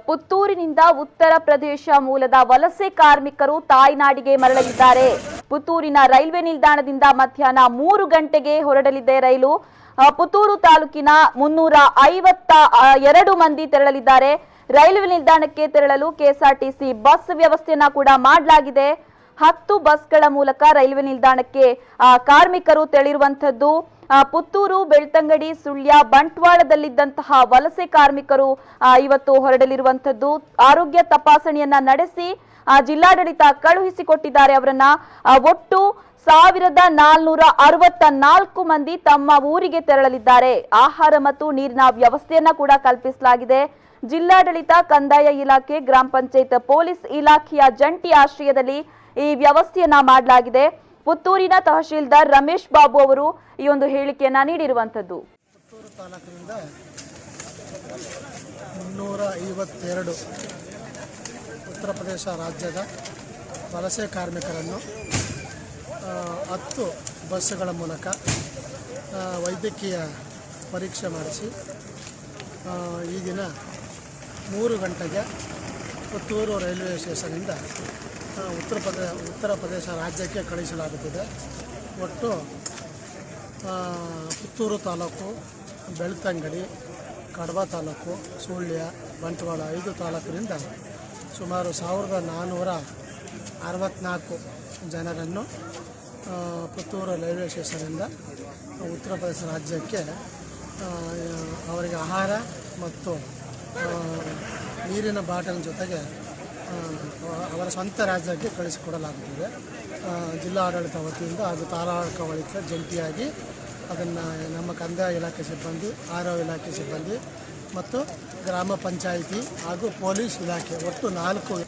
ಪುತ್ತೂರಿನಿಂದ ಉತ್ತರ ಪ್ರದೇಶ ಮೂಲದ ವಲಸೆ ಕಾರ್ಮಿಕರು ತಾಯ್ನಾಡಿಗೆ ಮರಳಲಿದ್ದಾರೆ. ಪುತ್ತೂರಿನ ರೈಲ್ವೆ ನಿಲ್ದಾಣದಿಂದ ಮಧ್ಯಾಹ್ನ 3 ಗಂಟೆಗೆ ಹೊರಡಲಿದೆ ರೈಲು. ಪುತ್ತೂರು ತಾಲೂಕಿನ 352 ಮಂದಿ ತೆರಳಲಿದ್ದಾರೆ. ರೈಲ್ವೆ ನಿಲ್ದಾಣಕ್ಕೆ ತೆರಳಲು ಕೆಎಸ್ಆರ್ಟಿಸಿ ಬಸ್ ವ್ಯವಸ್ಥೆಯನ್ನ ಕೂಡ ಮಾಡಲಾಗಿದೆ. 10 ಬಸ್ಗಳ ಮೂಲಕ ರೈಲ್ವೆ ನಿಲ್ದಾಣಕ್ಕೆ ಕಾರ್ಮಿಕರು ತೆರಳಿರುವಂತದ್ದು. ಪುತ್ತೂರು, ಬೆಳ್ತಂಗಡಿ, ಸುಳ್ಯ, ಬಂಟ್ವಾಳದಲ್ಲಿದ್ದಂತಹ ವಲಸೆ ಕಾರ್ಮಿಕರು ಇವತ್ತು ಹೊರಡಲಿರುವಂತದ್ದು. ಆರೋಗ್ಯ ತಪಾಸಣೆಯನ್ನ ನಡೆಸಿ ಜಿಲ್ಲಾಡಳಿತ ಕಳುಹಿಸಿಕೊಟ್ಟಿದ್ದಾರೆ ಅವರನ್ನ. ಒಟ್ಟು 1464 ಮಂದಿ ತಮ್ಮ ಊರಿಗೆ ತೆರಳಲಿದ್ದಾರೆ. ಆಹಾರ ಮತ್ತು ನೀರಿನ ವ್ಯವಸ್ಥೆಯನ್ನ ಕೂಡ ಕಲ್ಪಿಸಲಾಗಿದೆ. ಜಿಲ್ಲಾಡಳಿತ, ಕಂದಾಯ ಇಲಾಖೆ, ಗ್ರಾಮ ಪಂಚಾಯತ್, ಪೊಲೀಸ್ ಇಲಾಖೆಯ ಜಂಟಿ ಆಶ್ರಯದಲ್ಲಿ ಈ ವ್ಯವಸ್ಥೆಯನ್ನ ಮಾಡಲಾಗಿದೆ. ಪುತ್ತೂರಿನ ತಹಶೀಲ್ದಾರ್ ರಮೇಶ್ ಬಾಬು ಅವರು ಈ ಒಂದು ಹೇಳಿಕೆಯನ್ನ ನೀಡಿರುವಂತದ್ದು. ಪುತ್ತೂರು ತಾಲೂಕಿನಿಂದ 352 ಉತ್ತರ ಪ್ರದೇಶ ರಾಜ್ಯದ ವಲಸೆ ಕಾರ್ಮಿಕರನ್ನು 10 ಬಸ್ಸುಗಳ ಮೂಲಕ ವೈದ್ಯಕೀಯ ಪರೀಕ್ಷೆ ಮಾಡಿಸಿ ಈ ದಿನ 3 ಗಂಟೆಗೆ ಪುತ್ತೂರು ರೈಲ್ವೆ ಸ್ಟೇಷನಿಂದ ಉತ್ತರ ಪ್ರದೇಶ ರಾಜ್ಯಕ್ಕೆ ಕಳುಹಿಸಲಾಗುತ್ತಿದೆ. ಒಟ್ಟು ಪುತ್ತೂರು ತಾಲೂಕು, ಬೆಳ್ತಂಗಡಿ, ಕಡಬ ತಾಲೂಕು, ಸುಳ್ಯ, ಬಂಟ್ವಾಳ 5 ತಾಲೂಕಿನಿಂದ ಸುಮಾರು 1464 ಜನರನ್ನು ಪುತ್ತೂರು ರೈಲ್ವೆ ಸ್ಟೇಷನಿಂದ ಉತ್ತರ ಪ್ರದೇಶ ರಾಜ್ಯಕ್ಕೆ ಅವರಿಗೆ ಆಹಾರ ಮತ್ತು ನೀರಿನ ಬಾಟಲ್ ಜೊತೆಗೆ ಅವರ ಸ್ವಂತ ರಾಜ್ಯಕ್ಕೆ ಕಳಿಸಿಕೊಡಲಾಗುತ್ತದೆ. ಜಿಲ್ಲಾ ಆಡಳಿತ ವತಿಯಿಂದ ಹಾಗೂ ತಾಲೂಕು ಜಂಟಿಯಾಗಿ ಅದನ್ನು ನಮ್ಮ ಕಂದಾಯ ಇಲಾಖೆ ಸಿಬ್ಬಂದಿ, ಆರೋಗ್ಯ ಇಲಾಖೆ ಸಿಬ್ಬಂದಿ ಮತ್ತು ಗ್ರಾಮ ಪಂಚಾಯಿತಿ ಹಾಗೂ ಪೊಲೀಸ್ ಇಲಾಖೆ ಒಟ್ಟು 4